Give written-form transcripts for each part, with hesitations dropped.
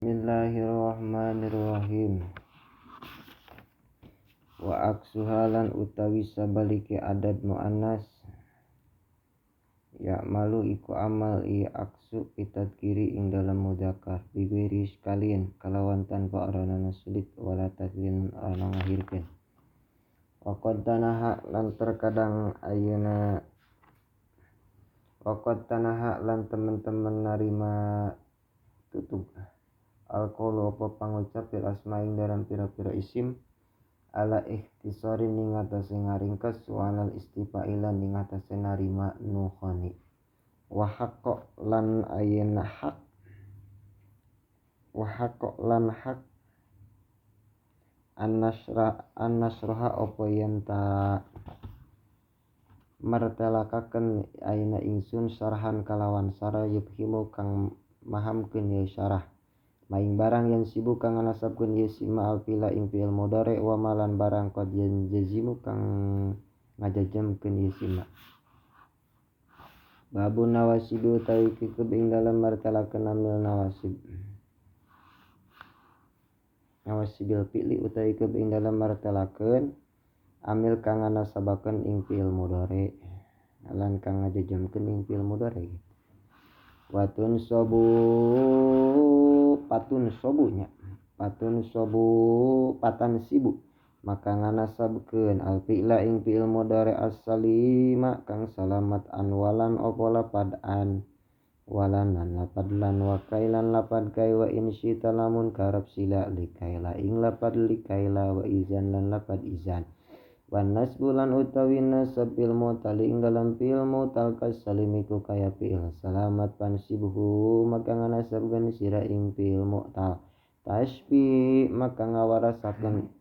Bismillahirrahmanirrahim. Wa aksuhalan utawi sabalike adad muannas ya malu iku amal aksu pitadkiri ing dalam mudzakkar bigiri sekalian kalawan tanpa arana sulit wala tadwin ana ngahirkeun. Waqad tanaha lan terkadang ayeuna waqad tanaha lan teman-teman narima tutug alqaulu apa pangucap fil asma'ing dalam pira-pira isim ala ikhtisari ning atase ngaringkes walal istifailan ning atase narima nukhani wa haqqo lan ayeuna hak wa haqqo lan hak an-nasraha apa yen ta martelakaken ayeuna ingsun sarhan kalawan sara yubhimu kang mahamkeun ya syarah maing barang yang sibuk kang nasabkeun ye sima alfila ing fi'il mudhari wa malan barang qad jazimu kang ngajajamkeun ye sima. Babun nawasib utawi kikub ing dalam martalakeun amil nawasibil fi'li utawi kikub ing dalam martalakeun amil kang nasabakeun ing fi'il mudhari lan kang ngajajamkeun ing fi'il mudhari. Patun sobu patan sibu maka nganasabkeun al fi'la ing fi'il mudhari as-salima kang salamat walan apa lapad an walanan lapad lan wa kailan lapad kai wa insyita lamun karep sila likaila ing lapad likaila wa izan lan lapad izan. Wan nasbu lan utawi nasab fil mutal ing dalam fi'il mutal kasalimiku kaya fi'il salamat pansibuhu maka nganasabkeun sira ing fi'il mutal tasbih maka ngawarasakeun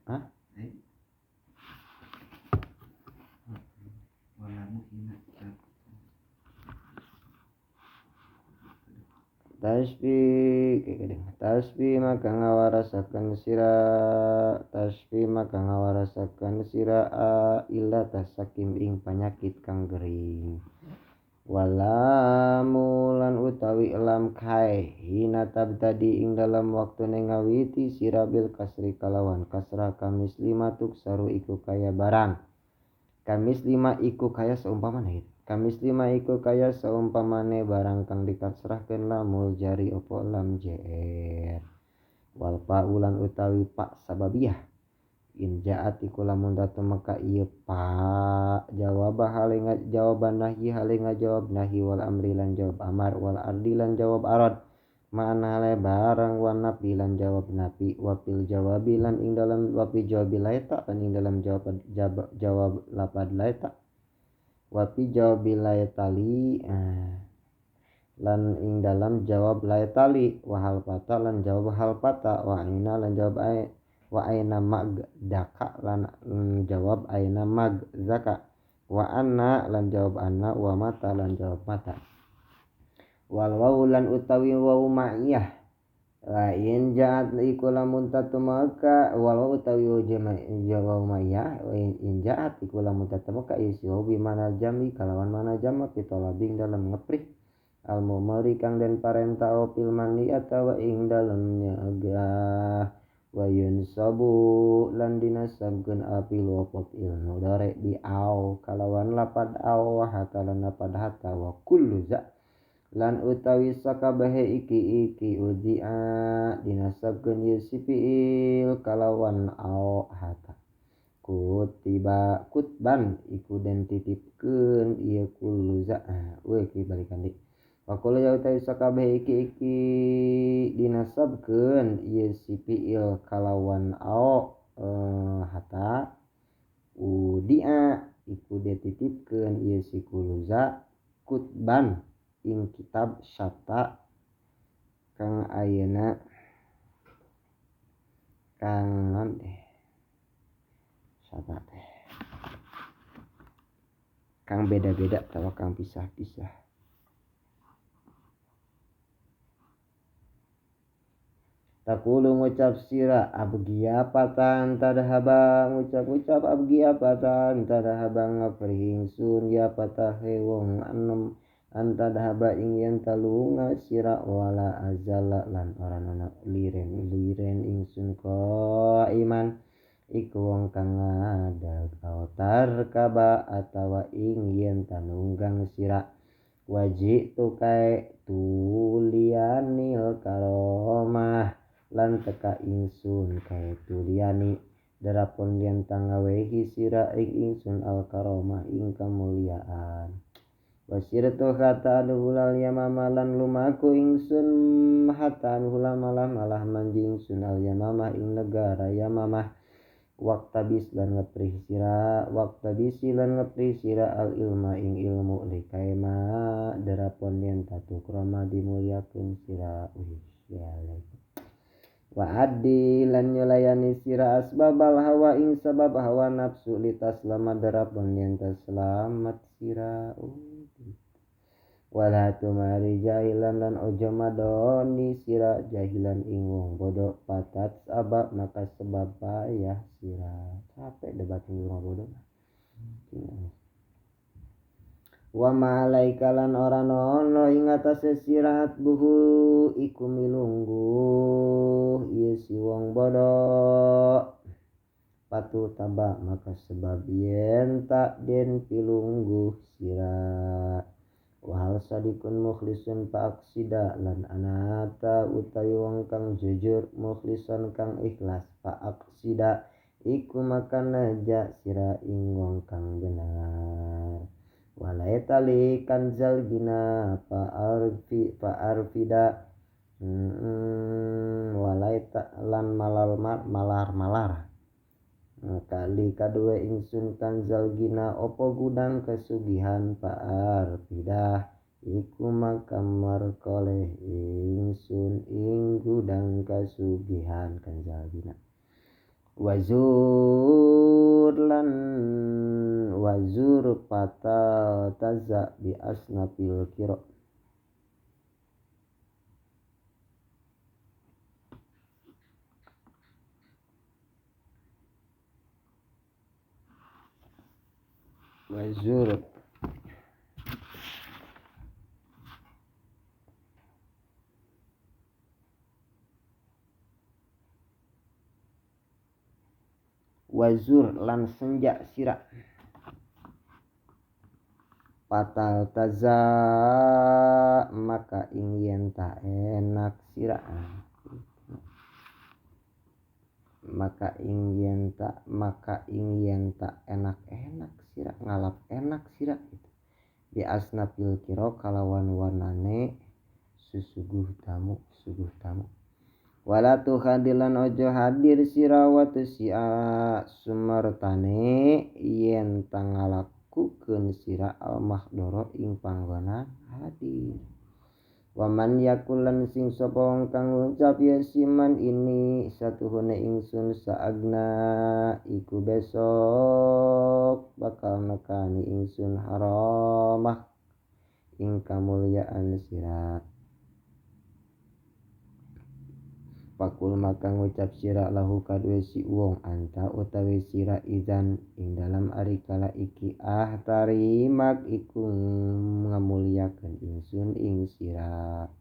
tasbih maka ngawarasakeun sira illa tasakim ing penyakit kang gering. Walamulan utawi lam kai hina tabtadi ing dalam waktu ngawiti sira bil kasri kalawan kasra kamis lima tuksaru iku kaya barang kamis lima iku kaya seumpamane kamis lima iku kaya seumpamane barang kang dikasrahkeun lamul jari opo lam jr. Wal paulan utawi pa sababiyah in jaat iku lamun datu maka ieu pa jawab jawaban nahi hale ngajawab nahi wal amri lan jawab amar wal ardi lan jawab arad ma'ana hale barang wa nafi lan jawab nafi wa fil jawabi lan ing dalam wa fi jawabi laita lan ing dalam jawab lapad laita wa fi jawabi laitali lan ing dalam jawab laitali wa hal pata lan jawab hal pata wa aina lan jawab wa aina magdaka lan jawab aina magzaka wa anna lan jawab anna wa mata lan jawab mata. Wal wawu lan utawi wawu ma'iyah lain jaat iku lamun tatu maka wal wawu utawi wawu ma'iyah in jaat iku lamun tatu maka isi wawu bimana jami kalawan mana jama pitolabing dalam ngeprih al mumari kang den parenta opil mani atawa ing dalamnya agah wa yunsabu lan dinasabkeun apil wa fil mudhari di au kalawan lapad au wa hatta lan lapad hatta wa kullu za lan utawi sakabehe iki udia dinasabkeun ye fi'il kalawan au hatta kutban iku den titipkeun ieu kullu za we ki balikan deui wakulu ya utawi sakabeh iki dinasabkeun ieu fi'il kalawan au hatta udia iku dititipkeun ieu kuluza kutban ing kitab syata kang ayeuna kang syata teh kang beda-beda tawa kang pisah-pisah. Takulu ngucap sira abgiyapatan tadhaba ngucap abgiyapatan tadhaba ngaprihing sun ya patahe wong anem anta dhaba ing yen talunga sira wala azala lan ora ana liren ingsun ko iman iku wong kang ngadeg autar kaba atawa ing yen tanunggang sira waji tukai tulianil karomah lan teka ingsun kae tuliani darapun yen tangawehi sira ing ingsun al karomah ing kamuliaan wasiratu kata hulal yamama lan lumaku ingsun hatan hulal malah manji ingsun al yamama ing negara yamama waktabis lan ngeprih sira al ilma ing ilmu likaima darapun yen tatu krama dimuliakeun sira wa addi lan nyulayani sira asbabal hawa ing sabab hawa nafsu litas lama darapun yen selamat sira wala tumari jahilan lan ojo madoni sira jahilan ing wong bodoh patat sabab maka sebab payah sira capek debat ing wong bodoh wa malaika lan ora nono ing atase sira buhu iku milungguh ieu si wong bodoh patu taba maka sebab yen tak den pilungguh sira wahal sadikun mukhlisun faaksida lan anata utawi wong kang jujur mukhlisun kang ikhlas faaksida iku makan naja sira ing wong kang benar walaitali kanzal gina faarfida walaita lan malar kali kadua ingsun kanzal gina opo gudang kesugihan paar pidah iku makamar koleh ingsun ing gudang kesugihan kanzal gina wazur pata taza bi asnafil kiro wazur lan senja sira patal taza maka ing yen ta enak sira maka ing yen ta enak sira ngalap enak sira gitu di asnafil kiro kalawan warnane suguh tamu wala tu hadilan ojo hadir sira watu sia sumertane yen tangalakukeun sira al mahdoro ing panggonan hadir waman yakulan sing sapa wong kang ngucap ya siman ini satuhune ingsun saagna iku besok bakal nekani ingsun haramah ing kamuliaan sira pakul maka ngucap sira lahu kadue si wong anta utawi sira izan ing dalam ari kala iki tarimak iku ngamuliakeun ingsun ing sira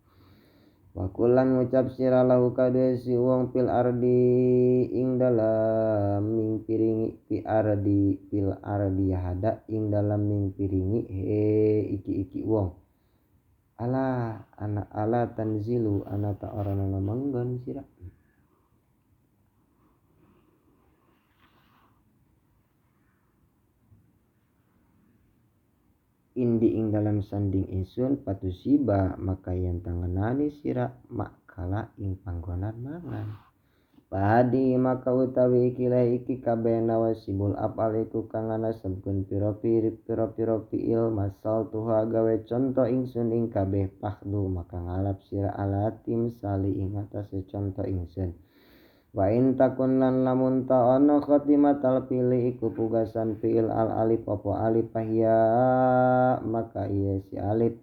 wakulan ngucap sira lahu kadue si wong pil ardi ing dalam ming piringi pil ardi hada ing dalam ming piringi iki wong ala tanzilu ana ta orana manggon sira indi ing dalam sanding ingsun patusiba maka yen tanganani sira makala ing panggonan mangan padi maka utawi iki kabeh nawasibul apal iku kang ana saben pira-pira fiil masal tuha gawe conto ingsun ing kabeh pakdu maka ngalap sira alatim sali ing atase conto ingsun wa in takun lan lamun ta ana khatimatal pilih iku pugasan fiil al alif apa alif ya maka iya si alif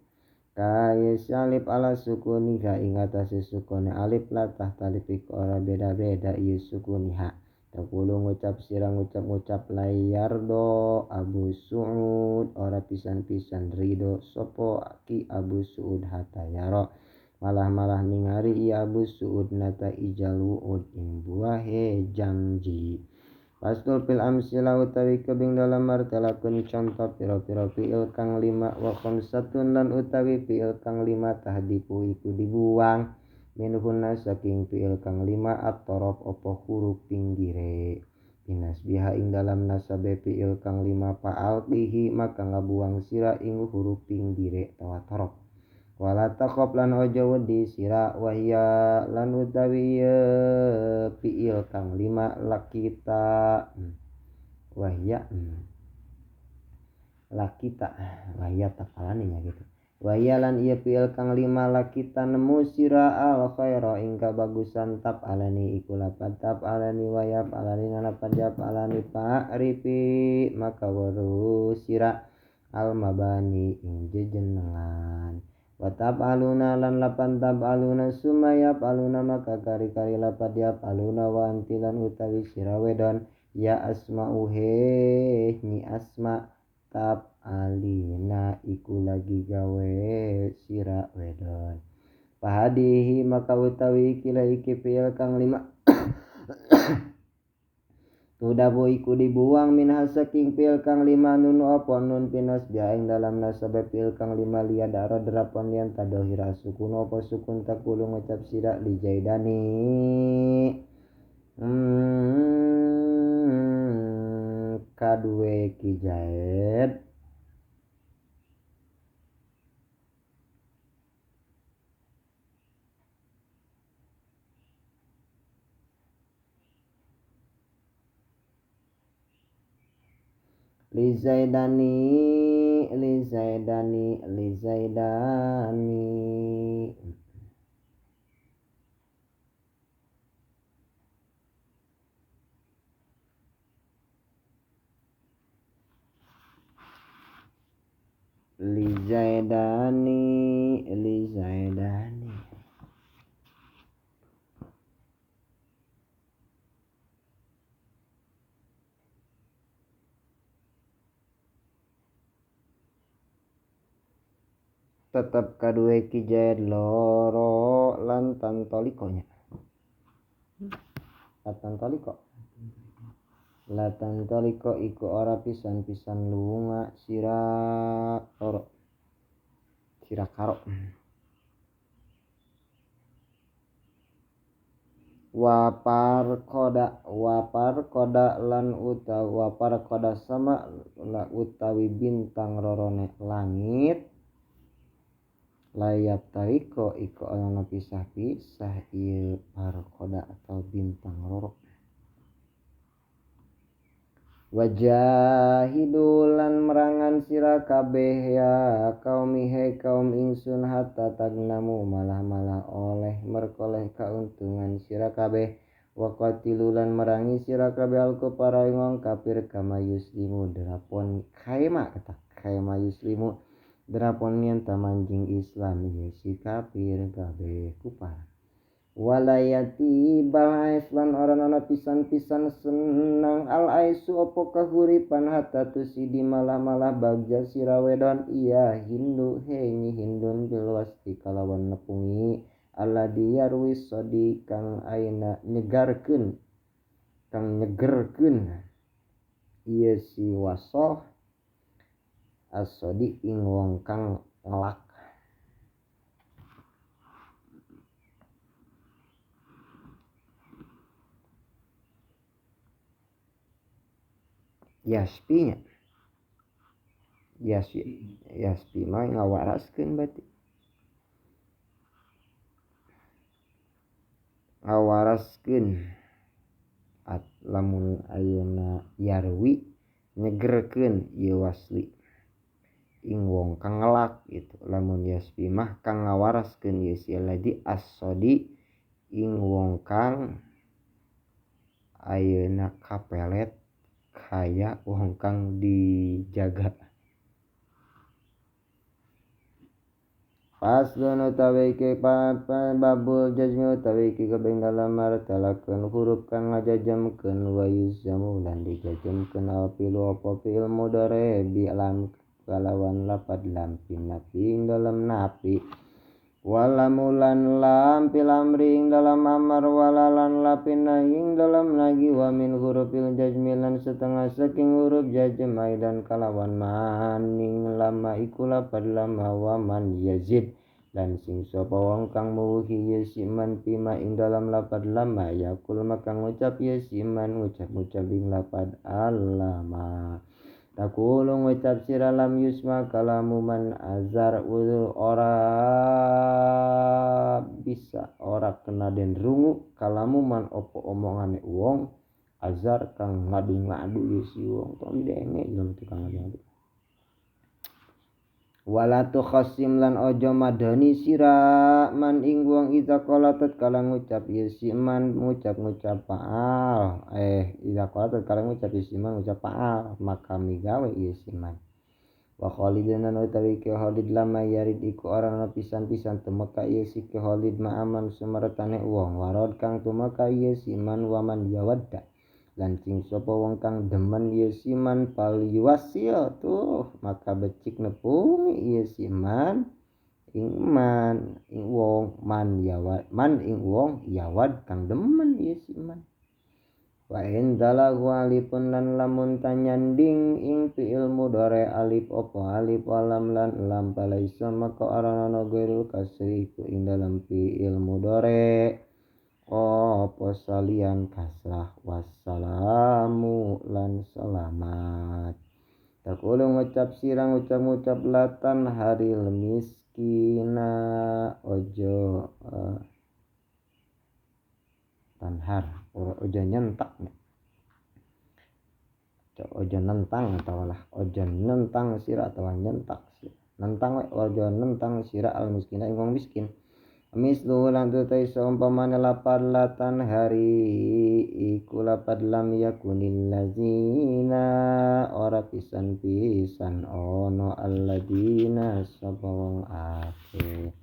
kaya salib ala sukuniha ing atase sukune alif la tahtalif ora beda-beda ieu sukuniha Takulu ngucap sira ngucap layardo Abu Su'ud ora pisan-pisan ridho sopo ki Abu Su'ud hatta yaro malah ningari iya Abu Su'ud nata ijal wu'ud ing buahe janji. Pastul fil amsila utawi kebing dalam martelakun contoh piro-piro fi'il kang 5 wa khamsatun lan utawi fi'il kang 5 tahdiku iku dibuang minhunna saking fi'il kang 5 at-taraf opo huruf pinggire binas biha ing dalam nasabe fi'il kang 5 fa'altihi maka ngabuang sira ing huruf pinggire tawa taraf. Wala taqob lan ojo wedi sira wahya lan utawi fi'il kang 5 lakita wahya lakita wahya tafalani nya gitu. Wahya lan iya fi'il kang 5 lakita nemu sira al khaira ing kabagusan tab alani iku lapan tab alani wayab alani nalapan jab alani ripi maka waru sira al mabani ing jejenengan. Watab aluna lan lapan tab aluna sumayap aluna maka kari-kari lapat yap aluna wa antilan utawi sira wedon ya asma uhe ni asma tab alina iku lagi gawe sira wedon. Pahadihi maka utawi ikila iki fi'il kang 5 Tudabu iku dibuang min hasaking fi'il kang 5 nun opo nun pinas biaing dalam nasabah fi'il kang 5 liya daro derapon lian tadohira sukun opo sukun takulu ngucap sira li jaidani kadue ki jaid li zaidani li zaidani tetap kadue ki jaid loro lan tantolikonya latan toliko iku ora pisan-pisan lunga sira loro sira karo wapar koda lan utawi wapar koda sama la utawi bintang rorone langit layap tariko iku ana pisah-pisah ieu parkoda atau bintang roro. Wajahidulan merangan sira kabeh ya kaumi he kaum ingsun hatta tagnamu malah oleh merkoleh kauntungan sira kabeh waqatilulan merangi sira kabeh alku para wong kafir kama yuslimu derapon kaima yuslimu derapon yen tamanjing Islam si kafir kabeh kupar. Walayati bal aislan orang ana pisan-pisan senang al aisu opo kahuripan hatta tusidi malah bagja sira wedon iya hindu henyi hindun bilwasti kalawan nepungi alladhi yarwi sodi kang aina nyegerkeun iya si wasoh asodi ing wong kang ngelak. Yaspi mah ngawaraskeun berarti lamun ayeuna yarwi nyegerkeun ieu wasli ing wong kang ngelak gitu lamun yaspi mah kang ngawaraskeun ieu si alladzi as-sodi ing wong kang ayeuna kapelet kaya wong kang dijaga. Paslon utawi ke babul jazmi utawi ke kabeng dalam martalakeun huruf kang ngajajamkeun wa yuzamu lan dijajamkeun apilu apa fi'il mudhari bi lam kalawan lapad lam pinafi dalam nafi walamulan lam fil amri ing dalam amar walalan lapin ing dalam lagi wa min hurufil jazmi lan setengah saking huruf jazm aidan kalawan maning lama iku lapad lama wa man yazid dan sing sapa wong kang muwuhi yasiman pima ing dalam lapad lama yakul maka ngucap yasiman ngucap ing lapad alama takulu ngucap sira lam yusma kalamu man azar ora bisa ora kena den rungu kalamu man opo omongane wong azar kang ngadu-ngadu yesi wong to denge jelem tukang ngadu. Wala tukhasim lan ojo madani sira man ing wong iza qalatat kala ngucap yasiman ngucap faal iza qalatat kala ngucap yasiman ngucap faal maka migawe yasiman wa khalidan utawi ke khalid lama yarid iku orang pisan-pisan tumeka yasi ke khalid ma'aman sumaratane wong warod kang tumeka yasiman waman yawadda lan sing sapa wong kang demen yasiman pal yuwasil tuh maka becik nepungi yasiman ing man ing wong man ing wong yawad kang demen yasiman wa indalahu alifun lan lamun tanyanding ing fi'il mudhari alif apa alif walam lan lam palaisa maka arana gairul kasri iku ing dalam fi'il mudhari apa salian kasrah wassalamu lan selamat takulu ngucap sirang ngucap latan haril miskina ojo tanhar ojo nyentak ojo nentang atau lah ojo nentang sira atau nyentak sira nentang ojo nentang sira al miskina ing wong miskin mislu lan tutai seumpamane lapad latan hari iku lapad lam yakunil lazina ora pisan ono alladina sapa wong akeh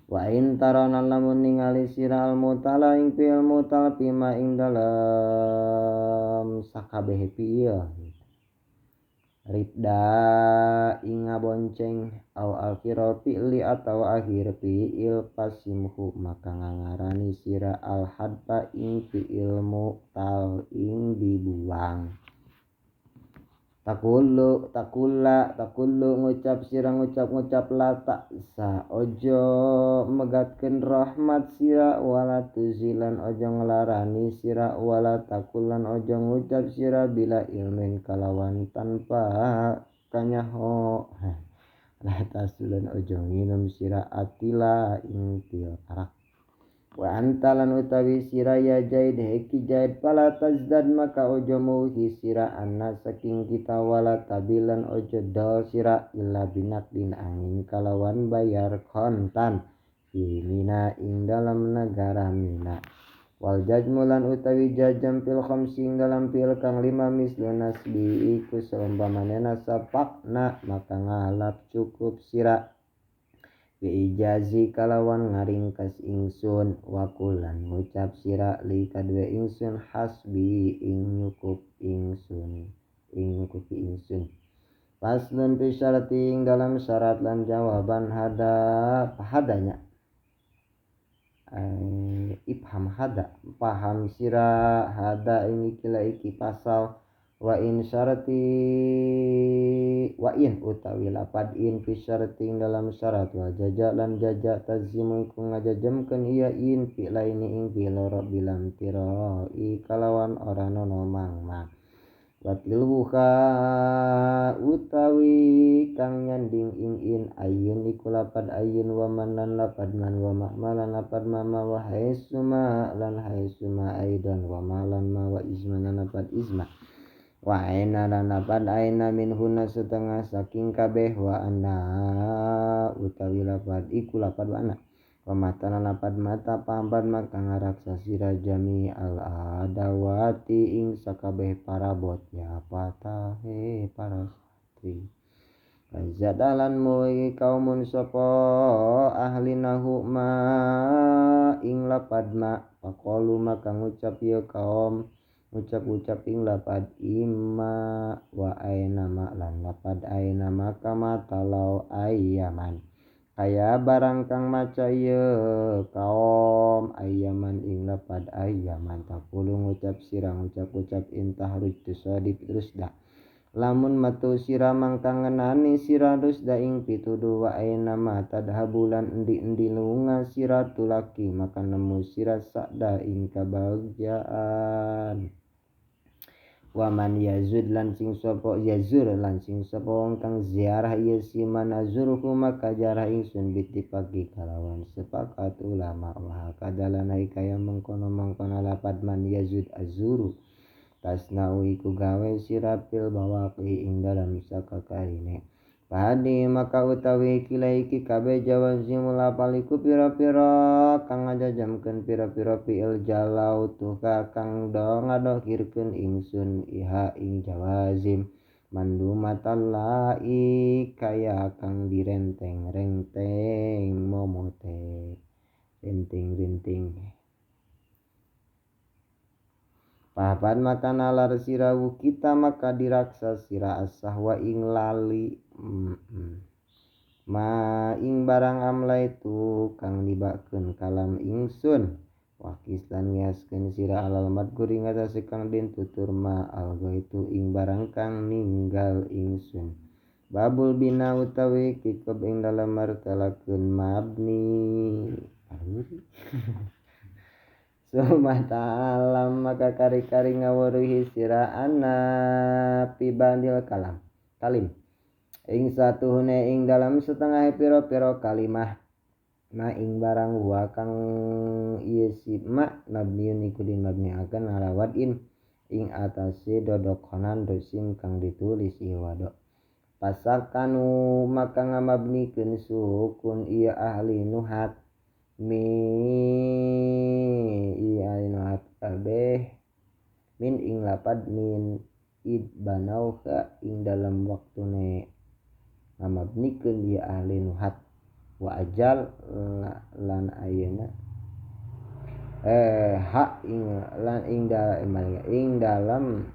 wa in tarana lamun ningali sira al mutala ing fi'il mutal pima ing dalam sakabeh fi'il Ribda inga bonceng au akhir fi'li atau akhir fi'il pasimhu maka ngarani sira al hadfa ing fi'il mutal ing dibuang takullu ngucap sira ngucap lata sa ojo megatkeun rahmat sira wala tuzilan ojo ngelarani sira wala takullan ojo ngucap sira bila ilmin kalawan tanpa kanyaho la tasulan ojo nginum sira atila ing til arak wa antalan utawi sira ya jaid heki jaid pala tazdad maka ojo muhi sira anna saking kita wala tabilan ojo dol sira illa binaqdin angin kalawan bayar kontan fi mina ing dalam negara Mina wal jazmulan utawi jajam fil khamsing dalam fil kang 5 mislu nasbi iku seumpamane nasabakna maka ngalap cukup sira biijazi kalawan ngaringkas ingsun wakulan ngucap sira li kadwe ingsun hasbi ing nyukupi ingsun paslun fi syarati ing dalam syarat lan jawaban hadanya ifham hada paham sira hada ing iki pasal wa in utawi lapad in fi syaratin dalam syarat wa jaja lan jaja tazimu iku ngajajamkeun iya in fi laini ing fi loro bilam tiro kalawan ora nono mangma watil buka utawi kang nyanding ing in ayun iku lapad ayun wa man lapad man wa ma'malan lapad mama wa haisuma lan haisuma aidan wa malan ma wa izman lapad izma wa aina lan lapad aina minhuna setengah saking kabeh wa anna utawi lapad iku lapad wa anna wa mata lan lapad mata pamban maka ngaraksa sira jami al adawati ing sakabeh parabot ya patahe para satri Zadalan muwi kaumun sapa ahli nahu ma ing lapad ma faqalu maka ngucap ya kaum ngucap ing lapad imma wa aina ma lan lapad aina maka matalau ayaman kaya barang kang maca ye kaum ayaman ing lapad ayaman takulu ngucap sirang ngucap intah rujtu sodip terus dah lamun matu sira mangkang ngenani sira rusda ing pituduh wa aina ma tadhabulan endi lunga sira tulaki maka nemu sira sakda ing kabahagiaan waman yazud lansing sapa yazur lansing sapa wong kang ziarah ieu si manazurhu maka jarah ingsun bitipagi kalawan sepakat ulama wa kadalan hai kaya mengkono lapad man yazud azuru tasnau iku gawe sirapil bawaki ing dalam sakakarine padi maka utawi kilaiki kabeh jawazimul apaliku pira-pira kang ngajajamkeun pira-pira fiil jalau tuka kang ngadokirkeun ingsun iha ing jawazim mandumatallai kaya kang direnteng-renteng momote rinting-rinting papan maka nalar sirawu kita maka diraksa sira asahwa ing lali ma ing barang amlai tu kang nibakeun kalam ingsun wakis lan ngiaskeun sira alal madgur ing atase kang den tutur ma algo itu ing barang kang ninggal ingsun babul bina utawi kikab ing dalam martalakeun mabni Sumata alam maka kari-kari ngawuruhi sira anapi bandil kalim ing satuhune ing dalam setengah pira-pira kalimah ma ing barang wa kang ieu si ma mabniun iku dimabniaken ala wadin ing atase dodokonan dosim kang ditulis iwado pasakanu maka ngamabnikeun sukun ieu ahli nuhat min ing lapad min id banau ka ing dalam waktune ngamabnikeun dia ahli nuhat wa ajal lan ayeuna hak ing lan ing dalam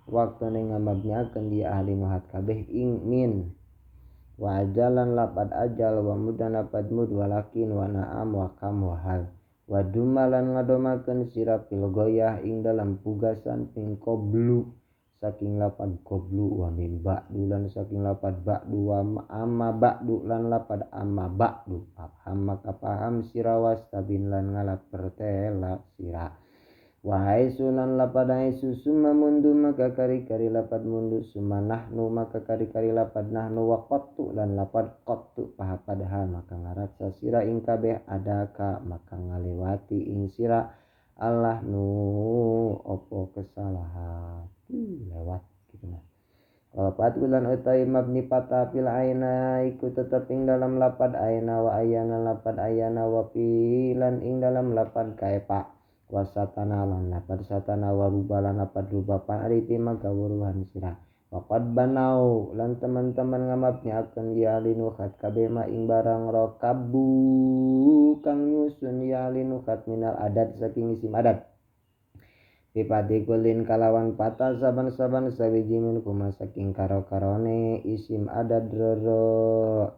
waktune ngamabnikeun dia ahli nuhat kabeh ing min wa ajalan lapad ajal wa mudan lapad mud walakin wa na'am wa kam wa hal wa dumalan ngadomakeun sira fil goyah ing dalam pugasan ping qoblu saking lapad qoblu wa min ba'du lan saking lapad ba'du wa amma ba'du lan lapad amma ba'du paham maka paham sira wastabin lan ngalap pertela sira wahai sunan lapad aisu summa mundu maka kari-kari lapad mundu summa nahnu maka kari-kari lapad nahnu wa qattu lan lapad qattu paha padahal maka ngaraksa sira ing kabeh adaka maka ngalewati ing sira Allah nu opo kesalahan lewat gitu nah Walapat ulan utai mabni patah pil aina iku tetap ing dalam lapad aina wa ayana lapad ayana wa pilan ing dalam lapad kaepa wasatana lan lapad satana wa rubalan lapad rubapan arifi maka wuruhan sirah waqad banau lan teman-teman ngamabni akan ya linukat kabema ing barang rokabu kang nyusun ya linukat minal adat saking isim adat Pipati kulin kalawan patah saban-saban sawiji min kuma saking karo-karone isim adat roro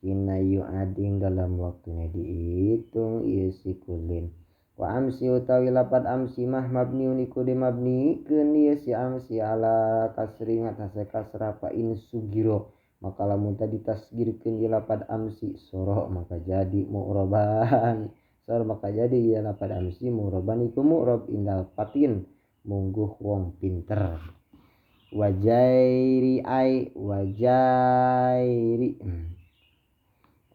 inayu ading dalam waktunya dihitung isi kulin wa amsi utawi lapat amsi mah mabniun iku dimabnikeun ieu si amsi ala kasri ngatase kasra fa in sugiro maka lamun tadi tasgirkeun di lapat amsi soro maka jadi mu'roban sor maka jadi ieu lapat amsi mu'roban iku mu'rob indal patin mungguh wong pinter wajairi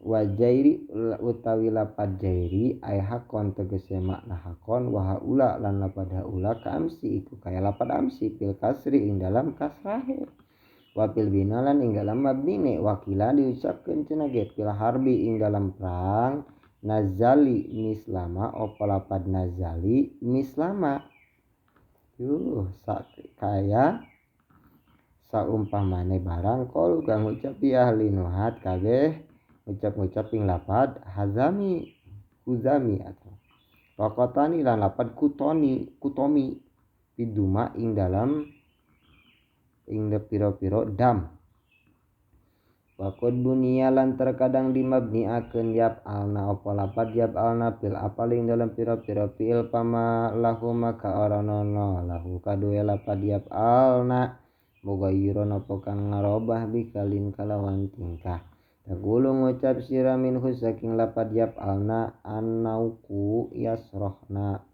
wajairi utawi lapad jairi ay hakon tegese makna hakon wa haula lan lapad haula ka amsi iku kaya lapad amsi fil kasri ing dalam kasrahe wa fil binalan ing dalam mabnine wakila diucapkeun cenah get fil harbi ing dalam perang nazali mislama opo lapad nazali mislama kaya saumpamane barang qalu kang ngucap ya ahli nuhat kabeh ngucap-ngucap ing lapad hazami huzami atau Wakotani lan lapad kutomi piduma ing dalam ing piro-piro dam. Wakod bunia lan terkadang dimabniakeun yab alna apa lapad yab alna pil apaling dalam piro-piro pil pama lahu maka oranono lahu kadue lapad yab alna mugayiron apa kang ngarobah bikalin kalawan tingkah. Tagulung ngucap sira minhu saking lapad yab alna annauku yasrohna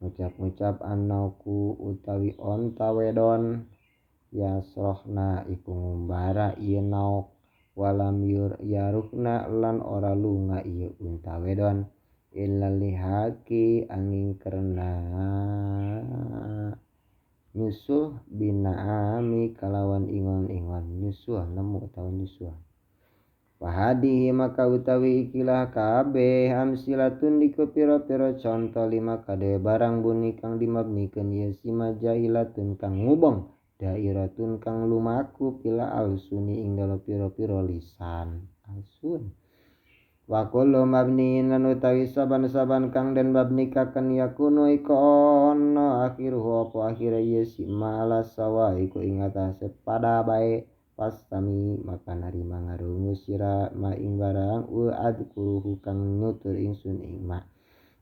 ngucap-ngucap annauku utawi onta wedon yasrohna iku ngumbara ieu nauk walam yarukna lan ora lunga ieu unta wedon illa lihaki angin karena nyusuh binaami kalawan ingon-ingon nyusuh nemu utawa nyusuh wahadihi maka utawi ikilah kabeh amsilatun diku piro-piro contoh lima kade barang bunyi kang dimabnikeun ieu sima jahilatun kang ngubong dairatun kang lumaku pila alsuni ing dalam piro-piro lisan alsun wa kullu mabniin lan utawi saban-saban kang den mabnikaken yakunu iku ana akhiruhu apa akhire ieu sima ala sawa iku ing atase pada bae pastami maka narima ngarungu sira ma ing barang adkuruhu kang nutur ingsun ing ma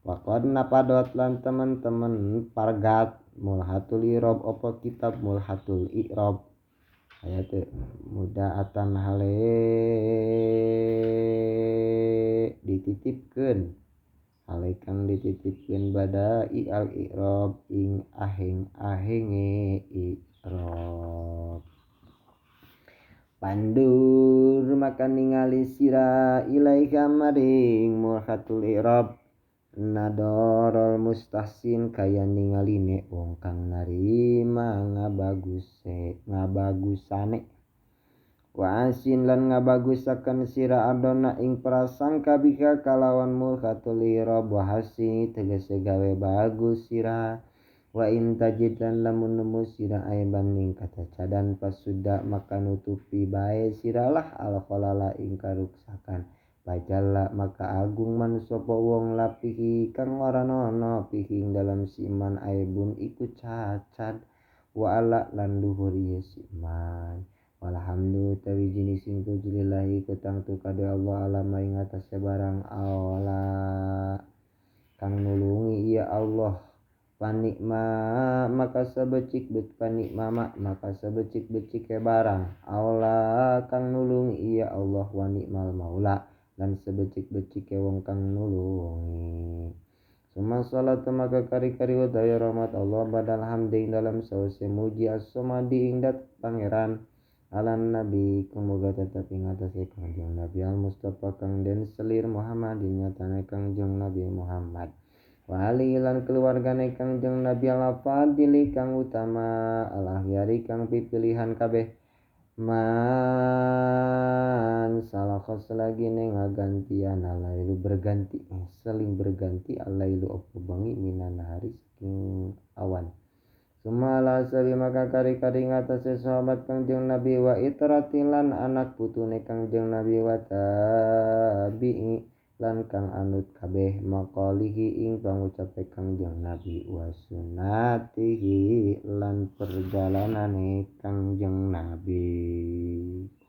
waqad napadot lan teman-teman pargat mulhatul irob apa kitab mulhatul irob ayat mudaatan hale dititipkeun hale kang dititipkeun badai al irob ing aheng-ahenge irob pandur maka ningali sira ilaika maring mulhatul irob nadorol mustahsin kaya ningaline wong kang narima ngabagusane wa asin lan ngabagusaken sira adona ing prasangka bika kalawan mulhatul irob wa hasi tegese gawe bagus sira wa in tajid lan lamun nemu sira aiban ing kacacadan pasuda maka nutupi bae siralah al khalala ing karuksakan Pajalla maka agung man sapa wong lapihi kang ora ana pihi dalam siman aibun iku cacat wa ala lan luhur ieu siman walhamdu tawi jenis sing puji kutang tu kade Allah alama ing atase barang Allah kang nulungi ya Allah panikma maka sebecik-becik panikma maka sebecik-becik barang Allah kang nulungi ya Allah wa nikmal maula dan sebecik-becik wong kang nulungi summa salatu maka kari-kari wadaya rahmat Allah badal hamdi dalam sause muji as-samadi ing dat pangeran alan nabi kemoga tetap ing atase kanjeng Nabi al Mustafa kang den selir Muhammadin nyatane kanjeng Nabi Muhammad wa ali lan keluargane kanjeng Nabi al fadili kang utama al ahyari kang pipilihan kabeh man salakos lagi ngagantian alailu berganti seling berganti alailu opo bangi minan hari saking awan sumala sabi maka kari-kari ngatasi sahabat kanjeng Nabi wa itratilan anak putune kanjeng Nabi wa tabi'i lan kang anut kabeh maqalihi ing pangucape kanjeng Nabi wa sunnatihi lan perjalanane kanjeng Nabi